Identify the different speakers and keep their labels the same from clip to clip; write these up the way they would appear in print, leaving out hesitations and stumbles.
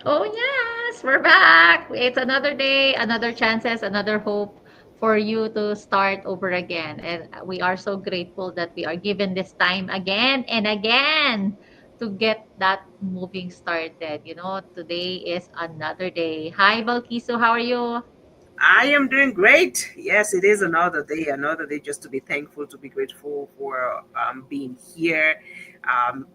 Speaker 1: Oh, yes, we're back. It's another day, another chances, another hope for you to start over again. And we are so grateful that we are given this time again and again to get that moving started. Today is another day. Hi, Balkiso. How are you?
Speaker 2: I am doing great. Yes, it is another day just to be thankful, to be grateful for being here,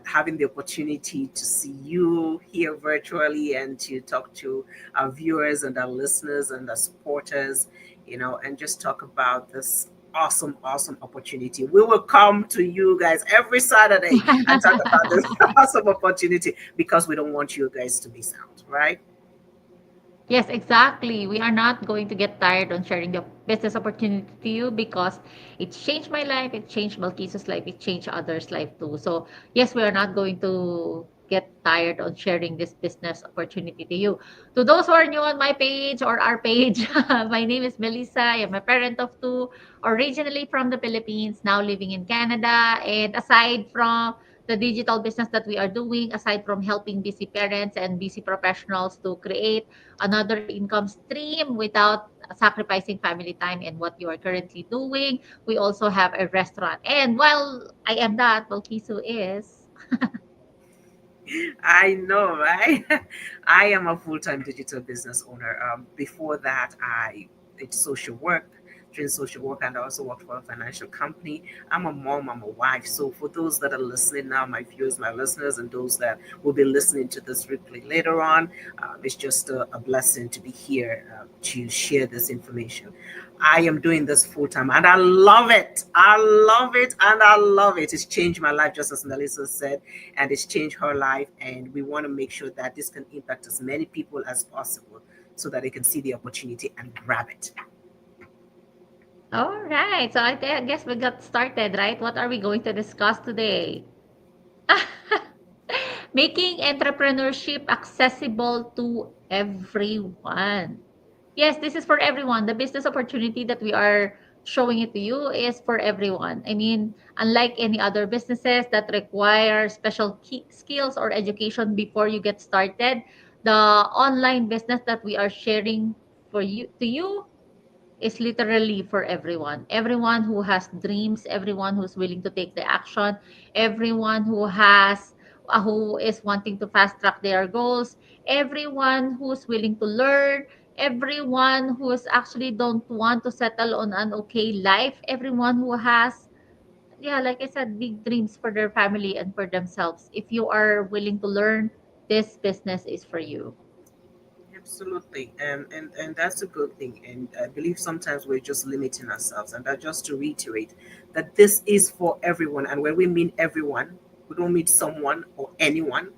Speaker 2: having the opportunity to see you here virtually and to talk to our viewers and our listeners and our supporters, and just talk about this awesome opportunity. We will come to you guys every Saturday and talk about this awesome opportunity because we don't want you guys to miss out, right?
Speaker 1: Yes, exactly. We are not going to get tired on sharing the business opportunity to you because it changed my life, it changed Malkisa's life, it changed others' life too. So, yes, we are not going to get tired on sharing this business opportunity to you. To those who are new on my page or our page, my name is Melissa. I am a parent of two, originally from the Philippines, now living in Canada. And aside from the digital business that we are doing, aside from helping busy parents and busy professionals to create another income stream without sacrificing family time and what you are currently doing. We also have a restaurant. And while I am that, Balkisu is.
Speaker 2: I know, right? I am a full-time digital business owner. Before that, I did social work, trained social work, and I also worked for a financial company. I'm a mom, I'm a wife. So for those that are listening now, my viewers, my listeners, and those that will be listening to this replay later on, it's just a blessing to be here to share this information. I am doing this full time and I love it. I love it and I love it. It's changed my life, just as Melissa said, and it's changed her life. And we want to make sure that this can impact as many people as possible so that they can see the opportunity and grab it.
Speaker 1: All right. So I guess we got started, right? What are we going to discuss today? Making entrepreneurship accessible to everyone. Yes, this is for everyone. The business opportunity that we are showing it to you is for everyone. I mean, unlike any other businesses that require special skills or education before you get started, the online business that we are sharing for you to you is literally for everyone. Everyone who has dreams, everyone who's willing to take the action, everyone who is wanting to fast track their goals, everyone who's willing to learn, everyone who's actually don't want to settle on an okay life, everyone who has, yeah, like I said, big dreams for their family and for themselves. If you are willing to learn, this business is for you.
Speaker 2: Absolutely, and that's a good thing. And I believe sometimes we're just limiting ourselves. And that just to reiterate that this is for everyone. And when we mean everyone, we don't mean someone or anyone.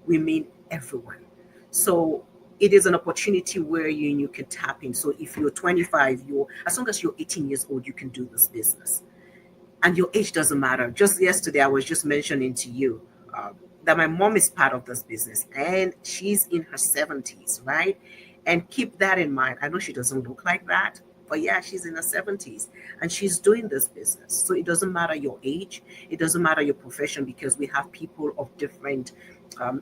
Speaker 2: We mean everyone. So it is an opportunity where you can tap in. So if you're 25, you're as long as you're 18 years old, you can do this business and your age doesn't matter. Just yesterday, I was just mentioning to you that my mom is part of this business and she's in her 70s, right? And keep that in mind. I know she doesn't look like that, but yeah, she's in her 70s and she's doing this business. So it doesn't matter your age, it doesn't matter your profession because we have people of different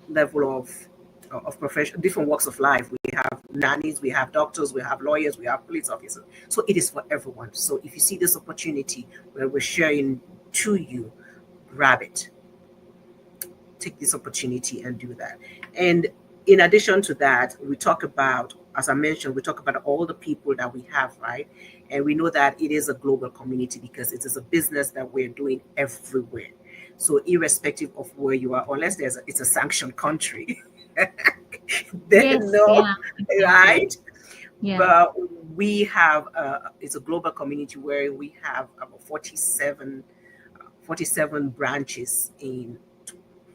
Speaker 2: level of profession, different walks of life. We have nannies, we have doctors, we have lawyers, we have police officers. So it is for everyone. So if you see this opportunity where we're sharing to you, grab it. Take this opportunity and do that. And in addition to that, we talk about, as I mentioned, we talk about all the people that we have, right? And we know that it is a global community because it is a business that we're doing everywhere. So irrespective of where you are, unless it's a sanctioned country, then
Speaker 1: Yes,
Speaker 2: no,
Speaker 1: yeah, exactly.
Speaker 2: right?
Speaker 1: Yeah.
Speaker 2: But we have it's a global community where we have about 47 branches in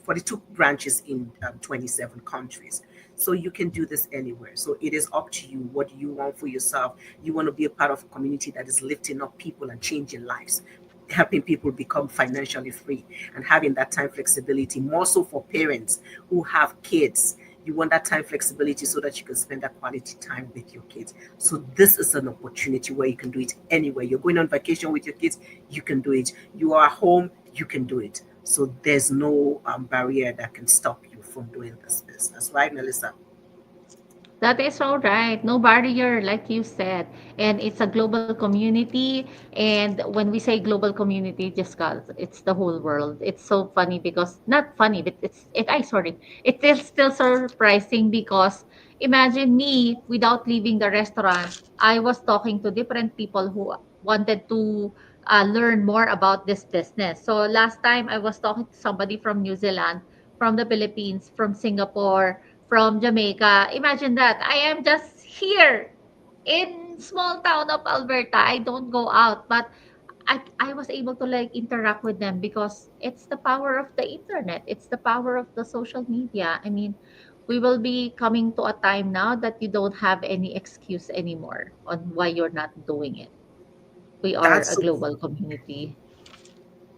Speaker 2: 42 branches in 27 countries. So you can do this anywhere. So it is up to you. What do you want for yourself? You want to be a part of a community that is lifting up people and changing lives, helping people become financially free and having that time flexibility, more so for parents who have kids. You want that time flexibility so that you can spend that quality time with your kids. So this is an opportunity where you can do it anywhere. You're going on vacation with your kids, you can do it. You are home, you can do it. So there's no barrier that can stop you from doing this business, right, Melissa?
Speaker 1: That is all right. No barrier, like you said. And it's a global community. And when we say global community, just guys, it's the whole world. It's so funny because not funny, but sorry. It is still surprising because imagine me without leaving the restaurant. I was talking to different people who wanted to learn more about this business. So last time I was talking to somebody from New Zealand, from the Philippines, from Singapore, from Jamaica. Imagine that. I am just here in small town of Alberta. I don't go out, but I was able to like interact with them because it's the power of the internet. It's the power of the social media. I mean, we will be coming to a time now that you don't have any excuse anymore on why you're not doing it. We are
Speaker 2: That's
Speaker 1: a
Speaker 2: so
Speaker 1: global community.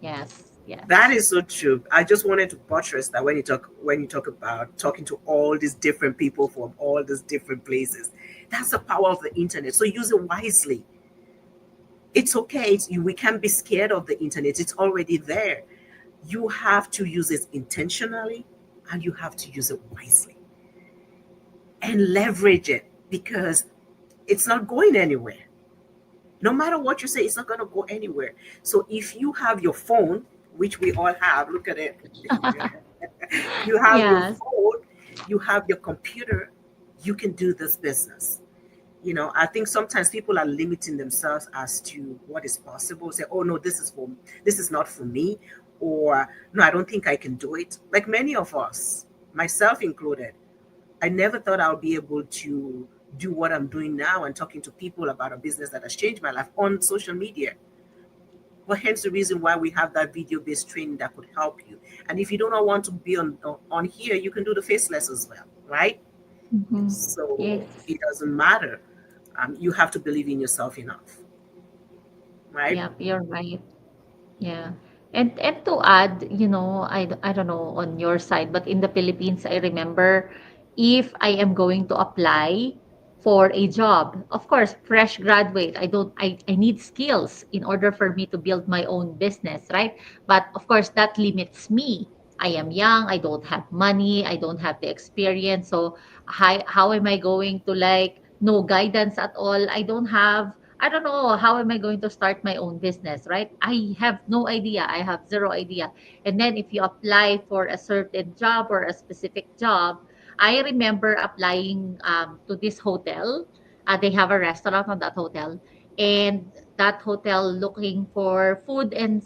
Speaker 1: Yes,
Speaker 2: That
Speaker 1: yes.
Speaker 2: is so true. I just wanted to buttress that when you talk about talking to all these different people from all these different places, that's the power of the internet. So use it wisely. It's okay. We can't be scared of the internet. It's already there. You have to use it intentionally, and you have to use it wisely and leverage it because it's not going anywhere. No matter what you say, it's not going to go anywhere. So if you have your phone, which we all have, look at it. You have your
Speaker 1: Yes.
Speaker 2: phone, you have your computer, you can do this business. I think sometimes people are limiting themselves as to what is possible. Say, oh no, this is not for me, or no, I don't think I can do it. Like many of us, myself included, I never thought I would be able to do what I'm doing now and talking to people about a business that has changed my life on social media. But hence the reason why we have that video-based training that could help you. And if you do not want to be on here, you can do the faceless as well, right?
Speaker 1: Mhm.
Speaker 2: So
Speaker 1: Yes.
Speaker 2: it doesn't matter. You have to believe in yourself enough, right?
Speaker 1: Yep, you're right. Yeah. And to add, I don't know on your side, but in the Philippines, I remember if I am going to apply for a job, of course, fresh graduate, I need skills in order for me to build my own business, right? But of course, that limits me. I am young, I don't have money, I don't have the experience. So how am I going to like no guidance at all? I don't know how am I going to start my own business, right? I have no idea. I have zero idea. And then if you apply for a certain job or a specific job, I remember applying to this hotel. They have a restaurant on that hotel, and that hotel looking for food and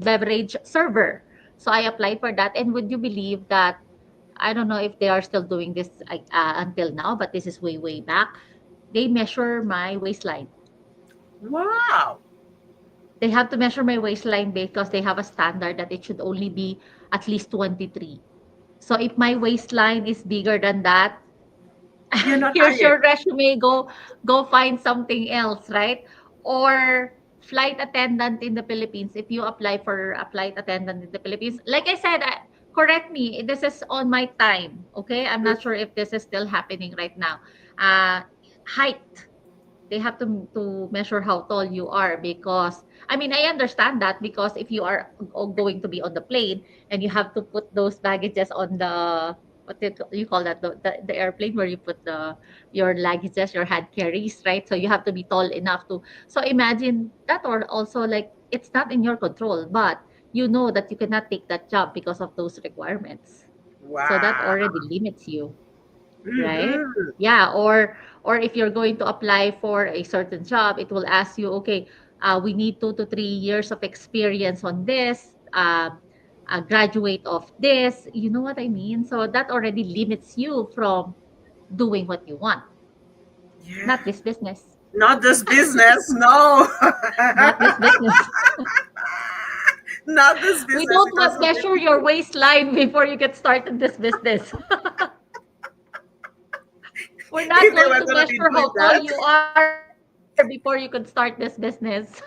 Speaker 1: beverage server. So I applied for that, and would you believe that I don't know if they are still doing this until now, but this is way back. They measure my waistline.
Speaker 2: Wow.
Speaker 1: They have to measure my waistline because they have a standard that it should only be at least 23. So if my waistline is bigger than that,
Speaker 2: You're not
Speaker 1: here's
Speaker 2: hired.
Speaker 1: your resume. Go find something else, right? Or flight attendant in the Philippines. If you apply for a flight attendant in the Philippines, like I said, correct me. This is on my time. Okay, I'm not sure if this is still happening right now. Uh, Height, they have to measure how tall you are because I mean I understand that because if you are going to be on the plane and you have to put those baggages on the what you call that the airplane where you put your luggages, your hand carries, right? So you have to be tall enough to so imagine that, or also like it's not in your control, but you know that you cannot take that job because of those requirements. So that
Speaker 2: Wow.
Speaker 1: already limits you. Right?
Speaker 2: Hmm.
Speaker 1: Yeah, or if you're going to apply for a certain job, it will ask you, okay, we need 2 to 3 years of experience on this, a graduate of this. You know what I mean? So that already limits you from doing what you want.
Speaker 2: Yeah.
Speaker 1: Not this business.
Speaker 2: Not this business. No.
Speaker 1: Not this business.
Speaker 2: Not this
Speaker 1: We
Speaker 2: business
Speaker 1: don't
Speaker 2: because
Speaker 1: want
Speaker 2: so many
Speaker 1: measure your
Speaker 2: people.
Speaker 1: waistline before you get started this business. We're not
Speaker 2: If they
Speaker 1: going
Speaker 2: were
Speaker 1: to
Speaker 2: going to be
Speaker 1: measure
Speaker 2: doing
Speaker 1: how tall
Speaker 2: that,
Speaker 1: you are before you could start this business.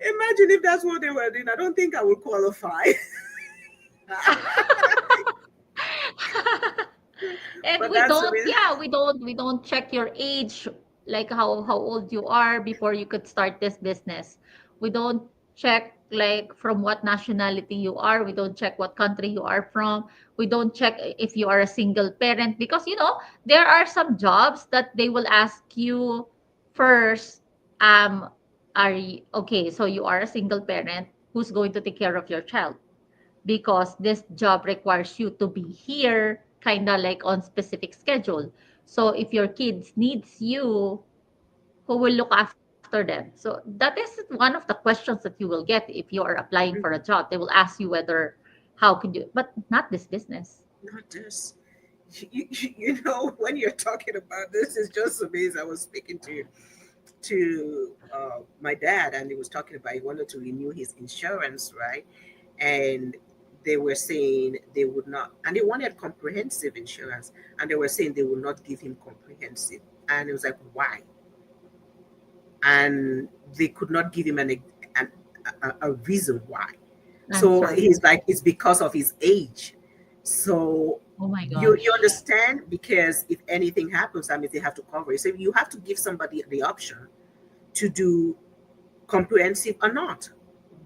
Speaker 2: imagine if that's what they were doing. I don't think I would qualify.
Speaker 1: And
Speaker 2: But that's the reason.
Speaker 1: we don't check your age, like how old you are before you could start this business. We don't check like from what nationality you are. We don't check what country you are from. We don't check if you are a single parent, because there are some jobs that they will ask you first. um are you okay? So you are a single parent, who's going to take care of your child? Because this job requires you to be here kind of like on specific schedule. So if your kids needs you, who will look after them? So that is one of the questions that you will get if you are applying for a
Speaker 2: Mhm.
Speaker 1: job. They will ask you whether how could you, but not this business.
Speaker 2: Not this. When you're talking about this, it's just amazing. I was speaking to my dad, and he was talking about he wanted to renew his insurance, right? And they were saying they would not, and they wanted comprehensive insurance, and they were saying they would not give him comprehensive, and it was like, why? And they could not give him an a reason why. So
Speaker 1: Answer.
Speaker 2: he's like, it's because of his age. So
Speaker 1: Oh my
Speaker 2: you
Speaker 1: gosh.
Speaker 2: understand, because if anything happens, that means they have to cover it. So you have to give somebody the option to do comprehensive or not.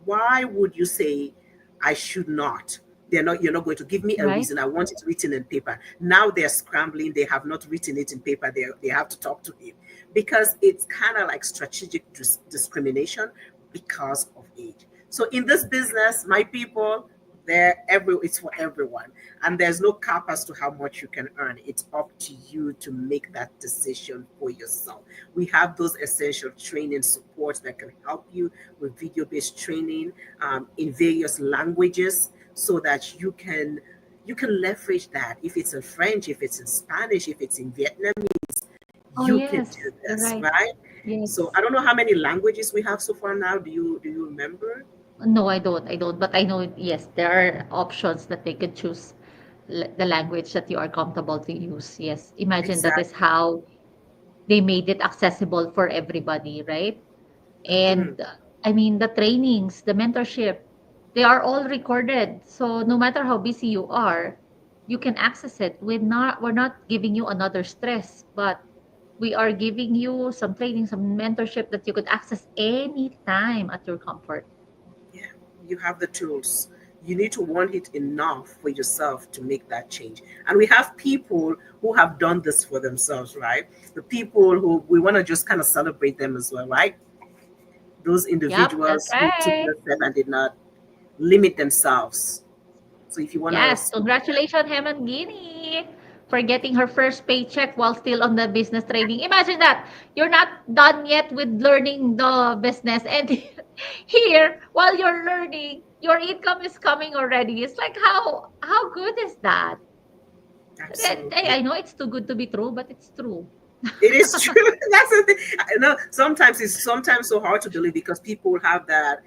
Speaker 2: Why would you say I should not? You're not going to give me a
Speaker 1: Right?
Speaker 2: reason. I want it written in paper. Now they're scrambling. They have not written it in paper. They have to talk to him, because it's kind of like strategic discrimination because of age. So in this business, my people, it's for everyone, and there's no cap as to how much you can earn. It's up to you to make that decision for yourself. We have those essential training supports that can help you with video-based training, in various languages, so that you can leverage that. If it's in French, if it's in Spanish, if it's in Vietnamese,
Speaker 1: Oh
Speaker 2: you can do
Speaker 1: yes, you're
Speaker 2: this,
Speaker 1: right.
Speaker 2: right? So
Speaker 1: Yes.
Speaker 2: I don't know how many languages we have so far now. Do you remember?
Speaker 1: No, I don't, but I know, yes, there are options that they could choose the language that you are comfortable to use. Yes, imagine that is
Speaker 2: Exactly.
Speaker 1: how they made it accessible for everybody, right?
Speaker 2: Hmm.
Speaker 1: And I mean, the trainings, the mentorship, they are all recorded. So no matter how busy you are, you can access it. We're not giving you another stress, but we are giving you some training, some mentorship that you could access anytime at your comfort.
Speaker 2: Yeah, you have the tools. You need to want it enough for yourself to make that change. And we have people who have done this for themselves, right? The people who we want to just kind of celebrate them as well, right? Those
Speaker 1: Yep, that's
Speaker 2: individuals who took
Speaker 1: right.
Speaker 2: the step and did not limit themselves. So if you want to
Speaker 1: Yes,
Speaker 2: speak to them,
Speaker 1: congratulations, Hemant Gini, for getting her first paycheck while still on the business training. Imagine that you're not done yet with learning the business, and here, while you're learning, your income is coming already. It's like how good is that?
Speaker 2: absolutely.
Speaker 1: I know it's too good to be true, but it's true.
Speaker 2: It is true. That's the thing. I know sometimes it's sometimes so hard to believe, because people have that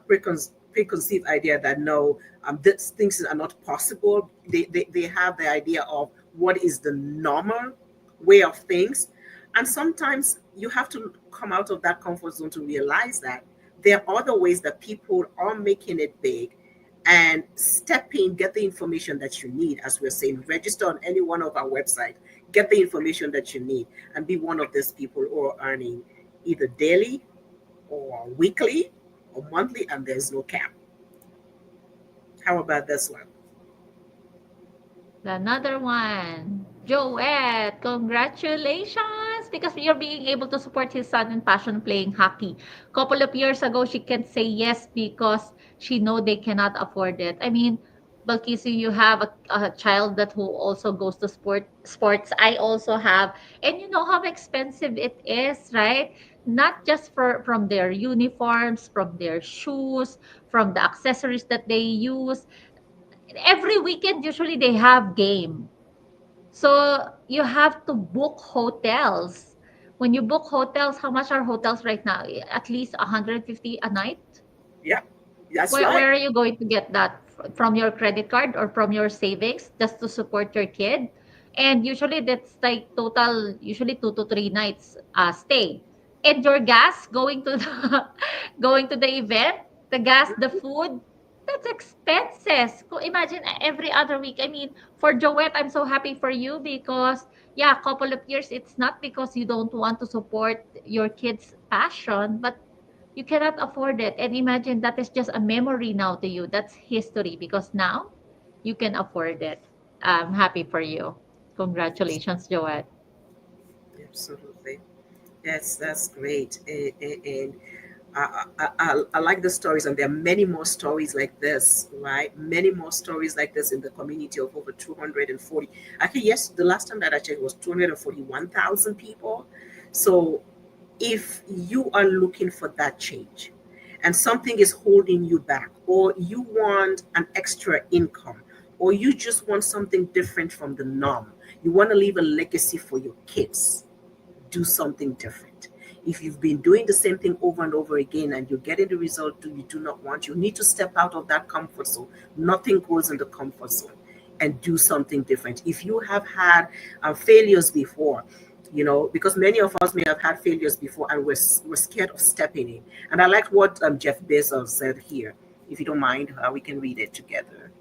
Speaker 2: preconceived idea that no, these things are not possible. They have the idea of what is the normal way of things, and sometimes you have to come out of that comfort zone to realize that there are other ways that people are making it big, and step in, get the information that you need. As we're saying, register on any one of our websites, get the information that you need, and be one of these people who are earning either daily or weekly or monthly, and there's no cap. How about this one?
Speaker 1: Another one. Joette, congratulations! Because you're being able to support his son in passion playing hockey. Couple of years ago, she can't say yes because she know they cannot afford it. I mean, Balkisi, you have a child that who also goes to sports. I also have, and you know how expensive it is, right? Not just from their uniforms, from their shoes, from the accessories that they use. Every weekend usually they have game, so you have to book hotels. When you book hotels, how much are hotels right now? At least 150 a night.
Speaker 2: Yeah, that's
Speaker 1: Where
Speaker 2: right.
Speaker 1: are you going to get that? From your credit card or from your savings just to support your kid? And usually that's like total, usually 2 to 3 nights stay. And your gas going to the going to the event, the gas, the food, that's expenses. Imagine every other week. I mean, for Joette, I'm so happy for you because yeah, a couple of years, it's not because you don't want to support your kids' passion, but You cannot afford it. And imagine that is just a memory now to you. That's history because now you can afford it. I'm happy for you. Congratulations, Joette.
Speaker 2: Absolutely. That's great. And I like the stories, and there are many more stories like this, right? Many more stories like this in the community of over 240. Actually, yes, the last time that I checked was 241,000 people. So if you are looking for that change and something is holding you back, or you want an extra income, or you just want something different from the norm, you want to leave a legacy for your kids, do something different. If you've been doing the same thing over and over again and you're getting the result you do not want, you need to step out of that comfort zone. Nothing goes in the comfort zone, and do something different. If you have had failures before, because many of us may have had failures before and we're scared of stepping in. And I like what Jeff Bezos said here. If you don't mind, we can read it together.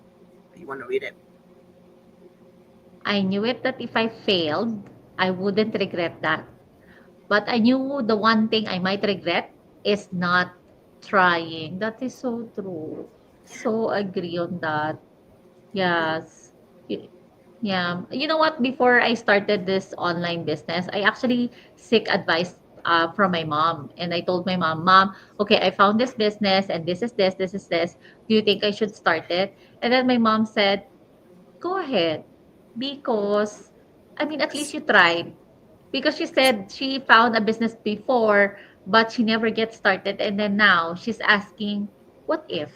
Speaker 2: You want to read it?
Speaker 1: I knew it that if I failed, I wouldn't regret that. But I knew the one thing I might regret is not trying. That is so true. So agree on that. Yes. Y- Yeah. You know what? Before I started this online business, I actually seek advice from my mom. And I told my mom, Mom, okay, I found this business and this is this. Do you think I should start it? And then my mom said, go ahead. Because, I mean, at least
Speaker 2: Yes.
Speaker 1: you tried. Because she said she found a business before, but she never gets started. And then now she's asking, what if?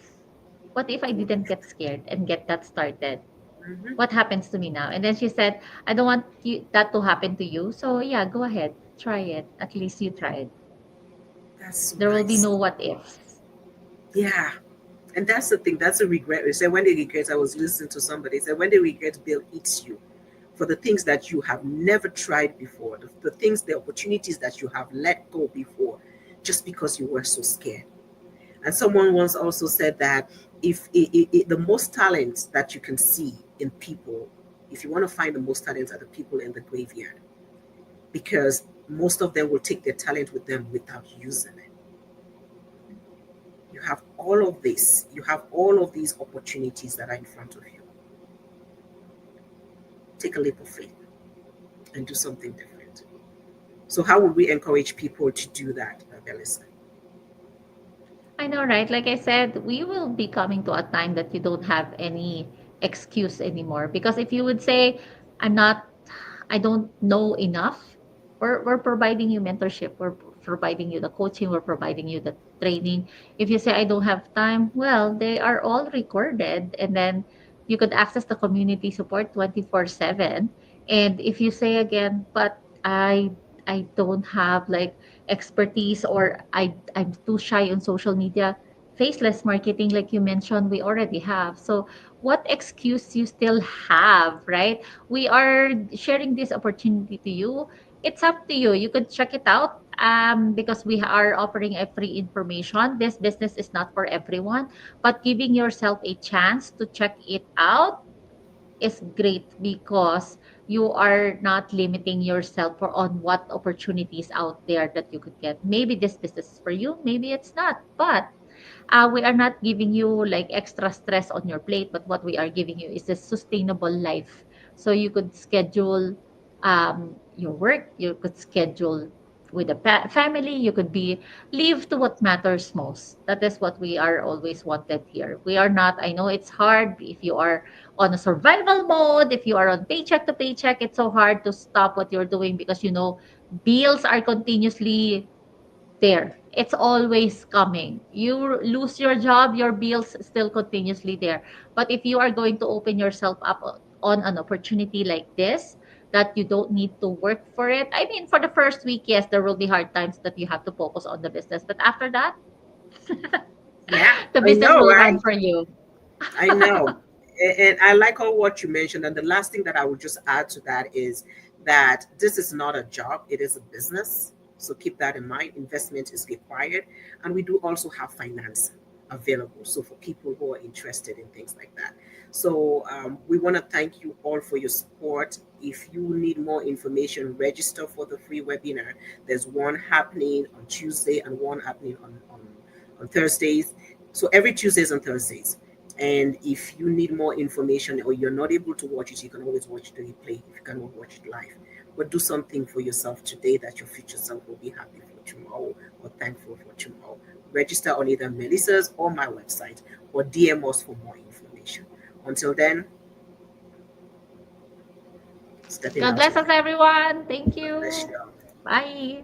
Speaker 1: What if I didn't get scared and get that started?
Speaker 2: Mm-hmm.
Speaker 1: What happens to me now? And then she said, I don't want that to happen to you. So yeah, go ahead. Try it. At least you tried.
Speaker 2: That's so
Speaker 1: There will be
Speaker 2: nice.
Speaker 1: no what ifs.
Speaker 2: Yeah. And that's the thing. That's a regret. They say when the regret, I was listening to somebody say when the regret bill eats you for the things that you have never tried before, the things, the opportunities that you have let go before, just because you were so scared. And someone once also said that if the most talents that you can see in people, if you want to find the most talents, are the people in the graveyard, because most of them will take their talent with them without using it. You have all of this. You have all of these opportunities that are in front of you. Take a leap of faith and do something different. So, how would we encourage people to do that, Belisa?
Speaker 1: I know, right? Like I said, we will be coming to a time that you don't have any excuse anymore. Because if you would say, I'm not, I don't know enough, we're providing you mentorship, we're providing you the coaching, we're providing you the training. If you say, I don't have time, well, they are all recorded. And then you could access the community support 24/7. And if you say again, but I don't have like expertise, or I'm too shy on social media, faceless marketing like you mentioned, we already have. So what excuse you still have, right? We are sharing this opportunity to you. It's up to you. You could check it out, because we are offering a free information. This business is not for everyone, but giving yourself a chance to check it out is great because you are not limiting yourself for on what opportunities out there that you could get. Maybe this business is for you, maybe it's not. But we are not giving you like extra stress on your plate, but what we are giving you is a sustainable life. So you could schedule your work, you could schedule with a family, you could be live to what matters most. That is what we are always wanted here. We are not, I know it's hard if you are on a survival mode, if you are on paycheck to paycheck, it's so hard to stop what you're doing because you know bills are continuously there. It's always coming. You lose your job, your bills still continuously there. But if you are going to open yourself up on an opportunity like this, that you don't need to work for it. I mean, for the first week, yes, there will be hard times that you have to focus on the business. But after that,
Speaker 2: Yeah,
Speaker 1: the
Speaker 2: I
Speaker 1: business
Speaker 2: know,
Speaker 1: will run
Speaker 2: right?
Speaker 1: for you.
Speaker 2: I know. And I like all what you mentioned. And the last thing that I would just add to that is that this is not a job, it is a business. So keep that in mind. Investment is required. And we do also have finance. available. So for people who are interested in things like that. So we want to thank you all for your support. If you need more information, register for the free webinar. There's one happening on Tuesday and one happening on Thursdays. So every Tuesdays and Thursdays. And if you need more information or you're not able to watch it, you can always watch the replay if you cannot watch it live. But do something for yourself today that your future self will be happy for tomorrow or thankful for tomorrow. Register on either Melissa's or my website or DM us for more information. Until then, stepping
Speaker 1: God
Speaker 2: out
Speaker 1: bless
Speaker 2: of
Speaker 1: us,
Speaker 2: it.
Speaker 1: everyone. Thank
Speaker 2: God bless
Speaker 1: you.
Speaker 2: you.
Speaker 1: Bye.